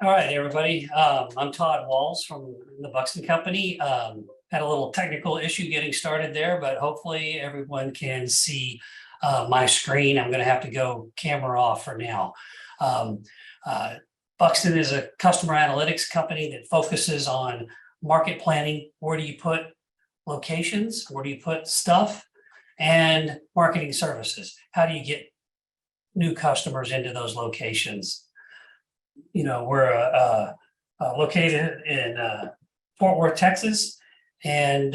All right, everybody. I'm Todd Walls from the Buxton Company. Had a little technical issue getting started there, but hopefully everyone can see my screen. I'm going to have to go camera off for now. Um, uh, Buxton is a customer analytics company that focuses on market planning. Where do you put locations? Where do you put stuff? And marketing services. How do you get new customers into those locations? We're located in Fort Worth, Texas, and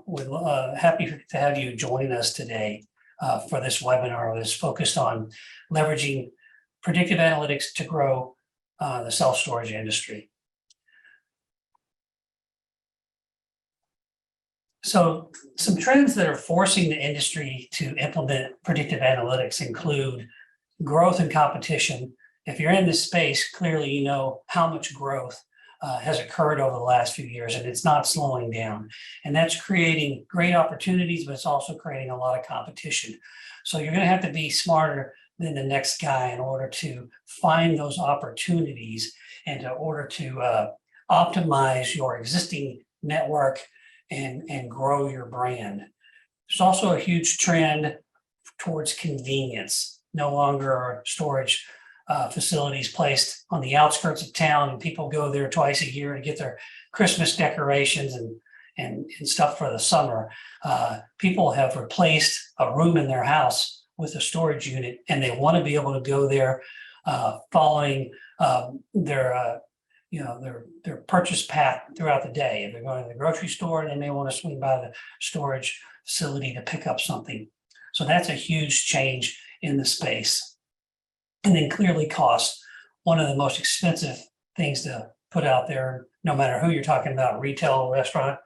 we're happy to have you join us today for this webinar that's focused on leveraging predictive analytics to grow the self-storage industry. So some trends that are forcing the industry to implement predictive analytics include growth and competition. If you're in this space, clearly you know how much growth has occurred over the last few years, and it's not slowing down. And that's creating great opportunities, but it's also creating a lot of competition. So you're going to have to be smarter than the next guy in order to find those opportunities and in order to optimize your existing network and grow your brand. There's also a huge trend towards convenience. No longer are storage facilities placed on the outskirts of town, and people go there twice a year to get their Christmas decorations and stuff for the summer. People have replaced a room in their house with a storage unit, and they want to be able to go there following their purchase path throughout the day. If they're going to the grocery store, they may want to swing by the storage facility to pick up something. So that's a huge change in the space. And then clearly cost, one of the most expensive things to put out there, no matter who you're talking about, retail, restaurant,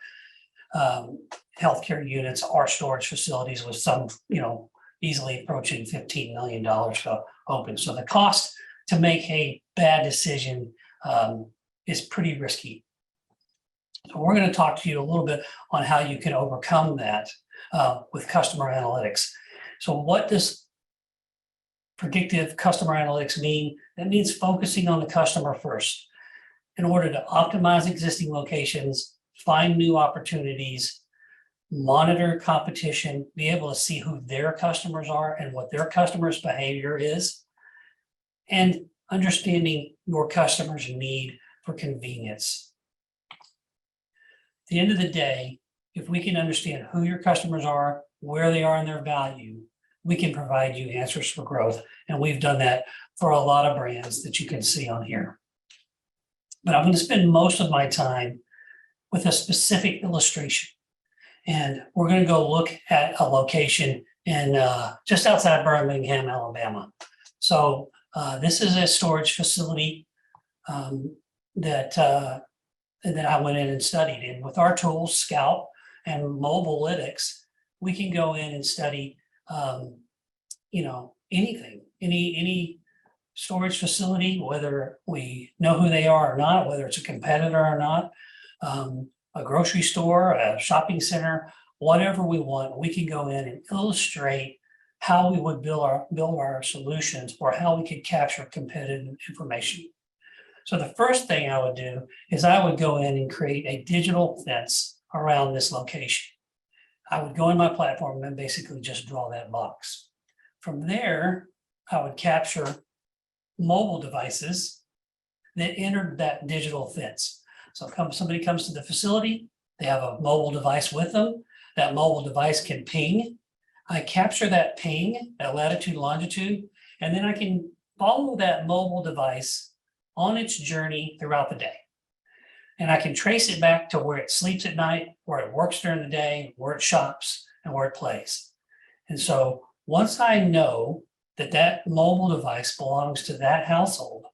healthcare units, or storage facilities with some, easily approaching $15 million to open. So the cost to make a bad decision is pretty risky. So we're going to talk to you a little bit on how you can overcome that with customer analytics. So what does predictive customer analytics mean? That means focusing on the customer first in order to optimize existing locations, find new opportunities, monitor competition, be able to see who their customers are and what their customers' behavior is, and understanding your customers' need for convenience. At the end of the day, if we can understand who your customers are, where they are in their value, we can provide you answers for growth. And we've done that for a lot of brands that you can see on here. But I'm going to spend most of my time with a specific illustration. And we're going to go look at a location in just outside Birmingham, Alabama. So this is a storage facility that I went in and studied. And with our tools, Scout and Mobilytics, we can go in and study anything, any storage facility, whether we know who they are or not, whether it's a competitor or not, a grocery store, a shopping center, whatever we want, we can go in and illustrate how we would build our solutions or how we could capture competitive information. So the first thing I would do is I would go in and create a digital fence around this location. I would go in my platform and basically just draw that box. From there, I would capture mobile devices that entered that digital fence. So somebody comes to the facility, they have a mobile device with them. That mobile device can ping. I capture that ping, that latitude, longitude, and then I can follow that mobile device on its journey throughout the day. And I can trace it back to where it sleeps at night, where it works during the day, where it shops, and where it plays. And so once I know that that mobile device belongs to that household,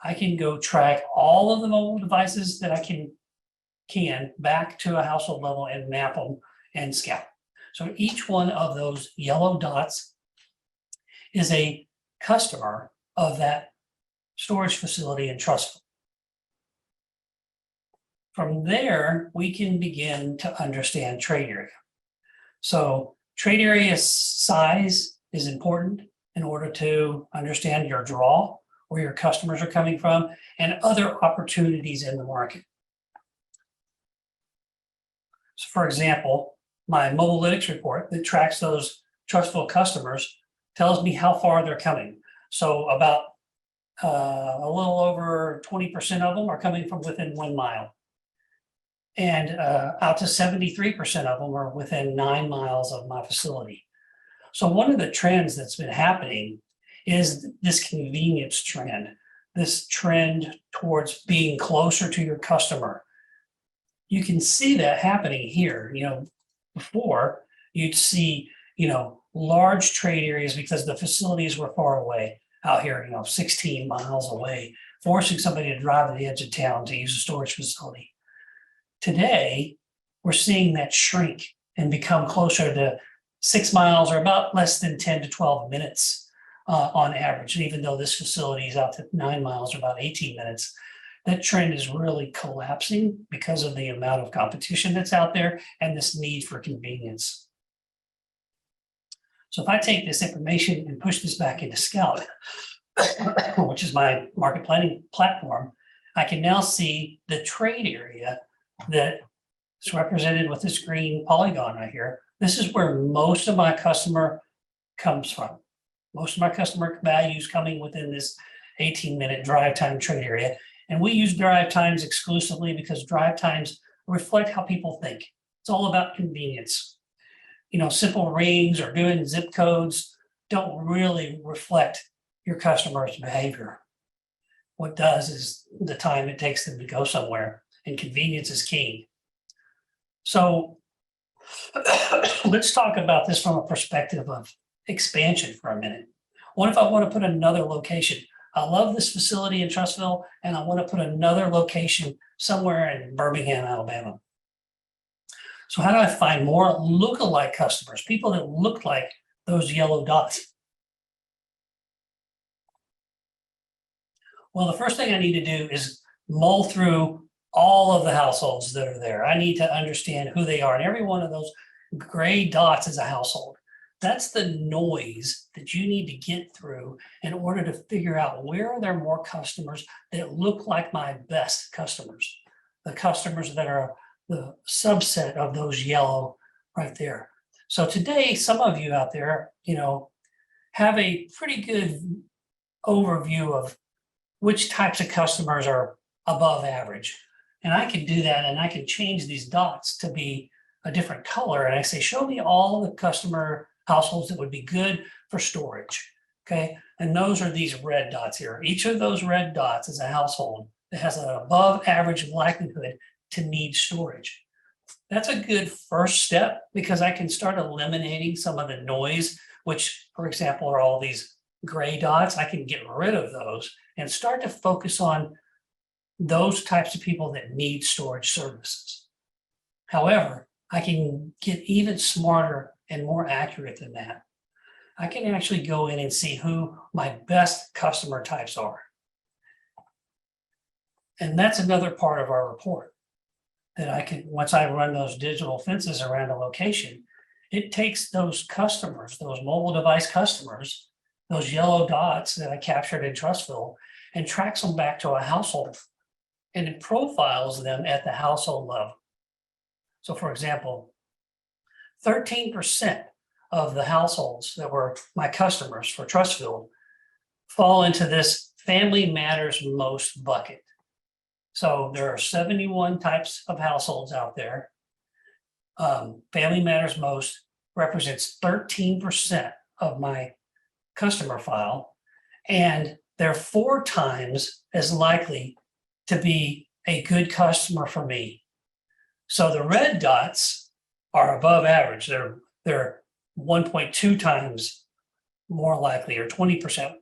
I can go track all of the mobile devices that I can back to a household level and map them and scout. So each one of those yellow dots is a customer of that storage facility and trust fund. From there, we can begin to understand trade area. So trade area size is important in order to understand your draw, where your customers are coming from, and other opportunities in the market. So for example, my Mobilytics report that tracks those Trustville customers tells me how far they're coming. So about a little over 20% of them are coming from within 1 mile. And out to 73% of them are within 9 miles of my facility. So one of the trends that's been happening is this convenience trend, this trend towards being closer to your customer. You can see that happening here. Before you'd see, large trade areas because the facilities were far away out here, 16 miles away, forcing somebody to drive to the edge of town to use a storage facility. Today, we're seeing that shrink and become closer to 6 miles or about less than 10 to 12 minutes on average. And even though this facility is out to 9 miles or about 18 minutes, that trend is really collapsing because of the amount of competition that's out there and this need for convenience. So if I take this information and push this back into Scout, which is my market planning platform, I can now see the trade area that is represented with this green polygon right here. This is where most of my customer comes from. Most of my customer values coming within this 18-minute drive time trade area. And we use drive times exclusively because drive times reflect how people think. It's all about convenience. Simple rings or doing zip codes don't really reflect your customer's behavior. What does is the time it takes them to go somewhere, and convenience is key. So let's talk about this from a perspective of expansion for a minute. What if I want to put another location? I love this facility in Trustville, and I want to put another location somewhere in Birmingham, Alabama. So how do I find more lookalike customers, people that look like those yellow dots? Well, the first thing I need to do is mull through all of the households that are there. I need to understand who they are. And every one of those gray dots is a household. That's the noise that you need to get through in order to figure out where are there more customers that look like my best customers, the customers that are the subset of those yellow right there. So today, some of you out there, have a pretty good overview of which types of customers are above average. And I can do that, and I can change these dots to be a different color. And I say, show me all the customer households that would be good for storage, okay? And those are these red dots here. Each of those red dots is a household that has an above average likelihood to need storage. That's a good first step because I can start eliminating some of the noise, which, for example, are all these gray dots. I can get rid of those and start to focus on those types of people that need storage services. However, I can get even smarter and more accurate than that. I can actually go in and see who my best customer types are. And that's another part of our report that I can, once I run those digital fences around a location, it takes those customers, those mobile device customers, those yellow dots that I captured in Trustville, and tracks them back to a household, and it profiles them at the household level. So for example, 13% of the households that were my customers for Trustville fall into this family matters most bucket. So there are 71 types of households out there. Family matters most represents 13% of my customer file, and they're 4 times as likely to be a good customer for me. So the red dots are above average. They're 1.2 times more likely, or 20%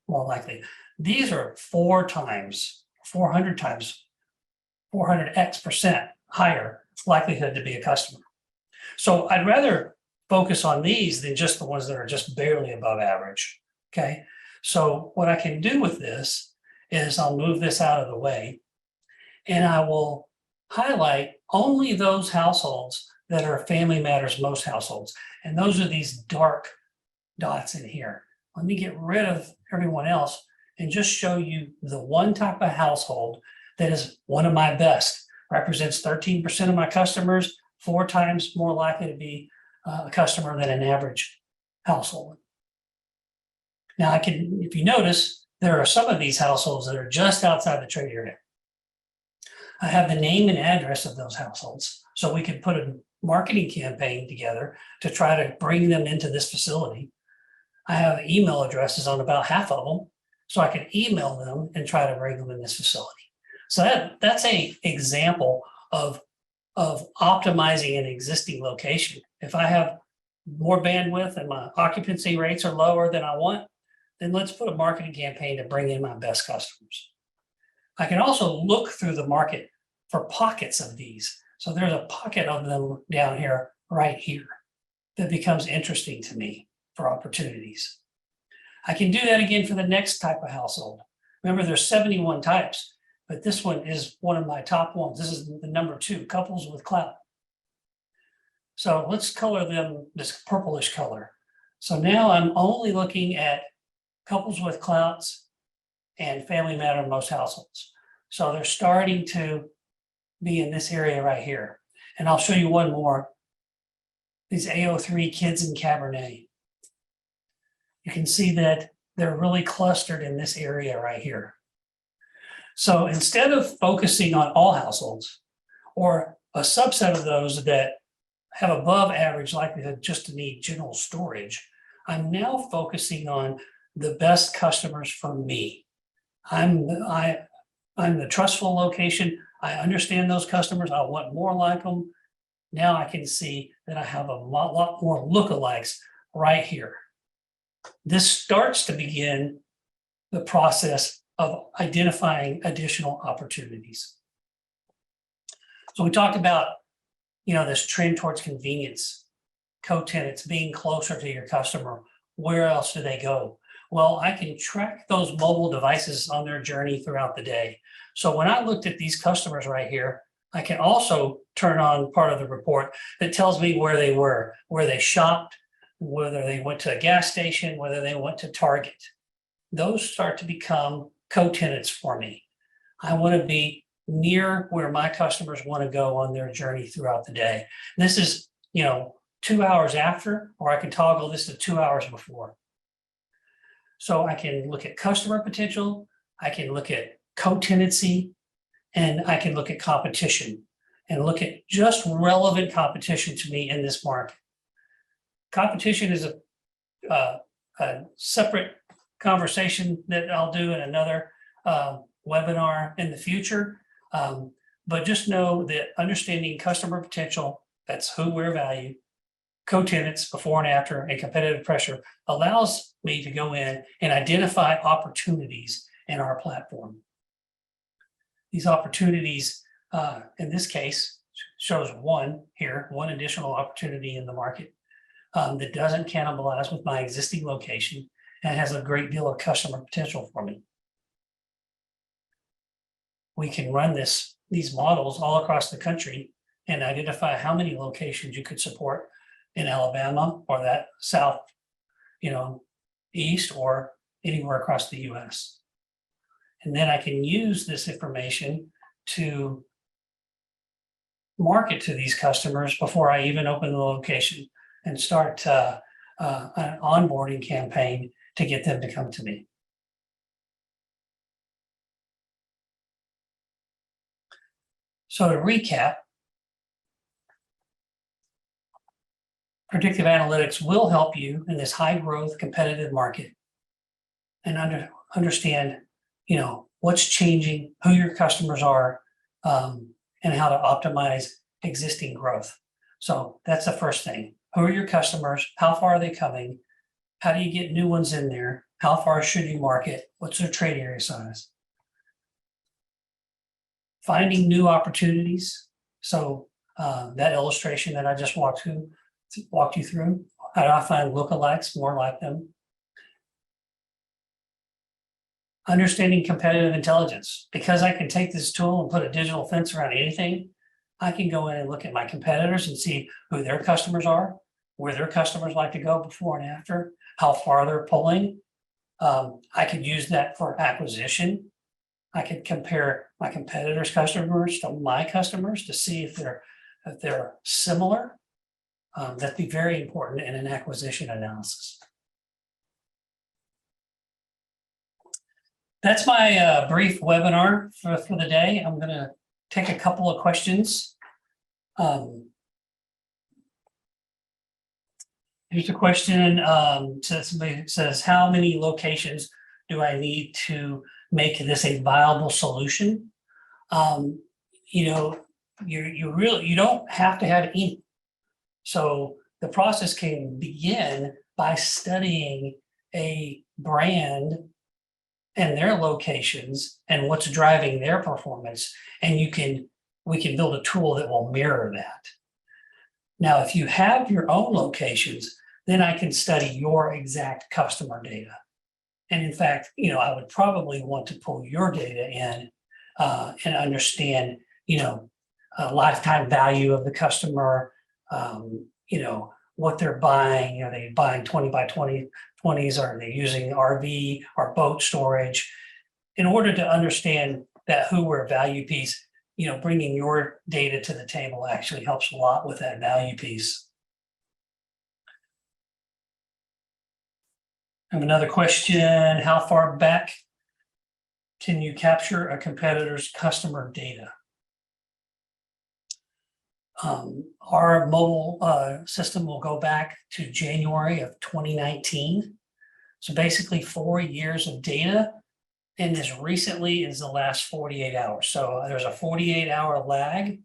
more likely. These are 4 times, 400 times, 400x% higher likelihood to be a customer. So I'd rather focus on these than just the ones that are just barely above average, okay? So what I can do with this is I'll move this out of the way, and I will highlight only those households that are family matters most households. And those are these dark dots in here. Let me get rid of everyone else and just show you the one type of household that is one of my best, represents 13% of my customers, 4 times more likely to be a customer than an average household. Now I can, if you notice, there are some of these households that are just outside the trade area. I have the name and address of those households, so we could put a marketing campaign together to try to bring them into this facility. I have email addresses on about half of them, so I can email them and try to bring them in this facility. So that's a example of optimizing an existing location. If I have more bandwidth and my occupancy rates are lower than I want, then let's put a marketing campaign to bring in my best customers. I can also look through the market for pockets of these. So there's a pocket of them down here, right here, that becomes interesting to me for opportunities. I can do that again for the next type of household. Remember, there's 71 types, but this one is one of my top ones. This is the number 2, couples with clout. So let's color them this purplish color. So now I'm only looking at couples with clouts and family matter in most households. So they're starting to be in this area right here. And I'll show you one more. These AO3 kids in Cabernet. You can see that they're really clustered in this area right here. So instead of focusing on all households or a subset of those that have above average likelihood just to need general storage, I'm now focusing on the best customers for me. I'm the trustful location. I understand those customers. I want more like them. Now I can see that I have a lot more lookalikes right here. This starts to begin the process of identifying additional opportunities. So we talked about, this trend towards convenience, co-tenants being closer to your customer. Where else do they go? Well, I can track those mobile devices on their journey throughout the day. So when I looked at these customers right here, I can also turn on part of the report that tells me where they were, where they shopped, whether they went to a gas station, whether they went to Target. Those start to become co-tenants for me. I want to be near where my customers want to go on their journey throughout the day. This is, 2 hours after, or I can toggle this to 2 hours before. So I can look at customer potential, I can look at co-tenancy, and I can look at competition and look at just relevant competition to me in this market. Competition is a separate conversation that I'll do in another webinar in the future. But just know that understanding customer potential, that's who, where, value, co-tenants before and after, and competitive pressure allows me to go in and identify opportunities in our platform. These opportunities, in this case, shows one additional opportunity in the market that doesn't cannibalize with my existing location and has a great deal of customer potential for me. We can run these models all across the country and identify how many locations you could support in Alabama or that south, east, or anywhere across the US. And then I can use this information to market to these customers before I even open the location and start an onboarding campaign to get them to come to me. So to recap, predictive analytics will help you in this high growth competitive market and understand, what's changing, who your customers are, and how to optimize existing growth. So that's the first thing. Who are your customers? How far are they coming? How do you get new ones in there? How far should you market? What's their trade area size? Finding new opportunities. So that illustration that I just walked you through, how do I find lookalikes more like them? Understanding competitive intelligence. Because I can take this tool and put a digital fence around anything, I can go in and look at my competitors and see who their customers are, where their customers like to go before and after, how far they're pulling, I could use that for acquisition. I could compare my competitors' customers to my customers to see if they're similar. That'd be very important in an acquisition analysis. That's my brief webinar for the day. I'm going to take a couple of questions. Here's a question. Somebody says, how many locations do I need to make this a viable solution? You know, you don't have to have any. So the process can begin by studying a brand and their locations and what's driving their performance, and we can build a tool that will mirror that. Now, if you have your own locations, then I can study your exact customer data. And in fact, you know, I would probably want to pull your data in and understand, you know, lifetime value of the customer, you know, what they're buying. Are they buying 20 by 20s? Are they using RV or boat storage? In order to understand that who we're value piece, you know, bringing your data to the table actually helps a lot with that value piece. I have another question. How far back can you capture a competitor's customer data? Our mobile system will go back to January of 2019. So basically 4 years of data, and as recently as the last 48 hours. So there's a 48-hour lag.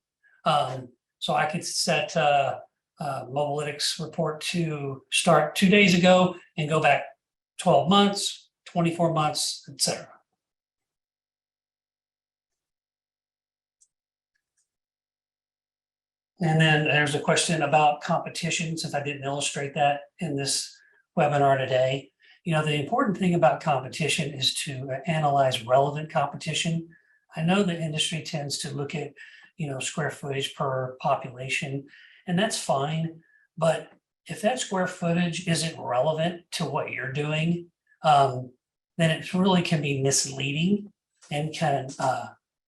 So I could set Mobalytics report to start 2 days ago and go back 12 months, 24 months, etc. And then there's a question about competition, since I didn't illustrate that in this webinar today. You know, the important thing about competition is to analyze relevant competition. I know the industry tends to look at, you know, square footage per population, and that's fine. But if that square footage isn't relevant to what you're doing, then it really can be misleading and can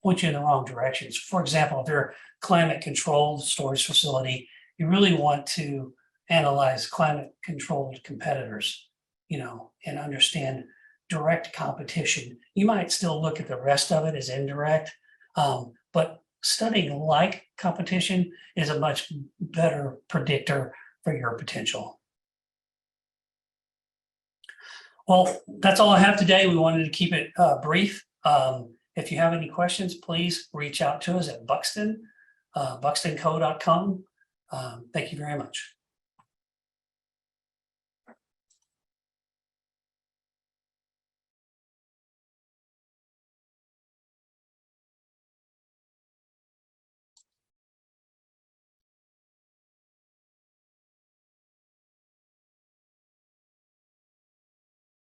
point you in the wrong directions. For example, if you're a climate controlled storage facility, you really want to analyze climate controlled competitors, you know, and understand direct competition. You might still look at the rest of it as indirect, but studying like competition is a much better predictor for your potential. Well, that's all I have today. We wanted to keep it brief. If you have any questions, please reach out to us at Buxton, buxtonco.com. Thank you very much.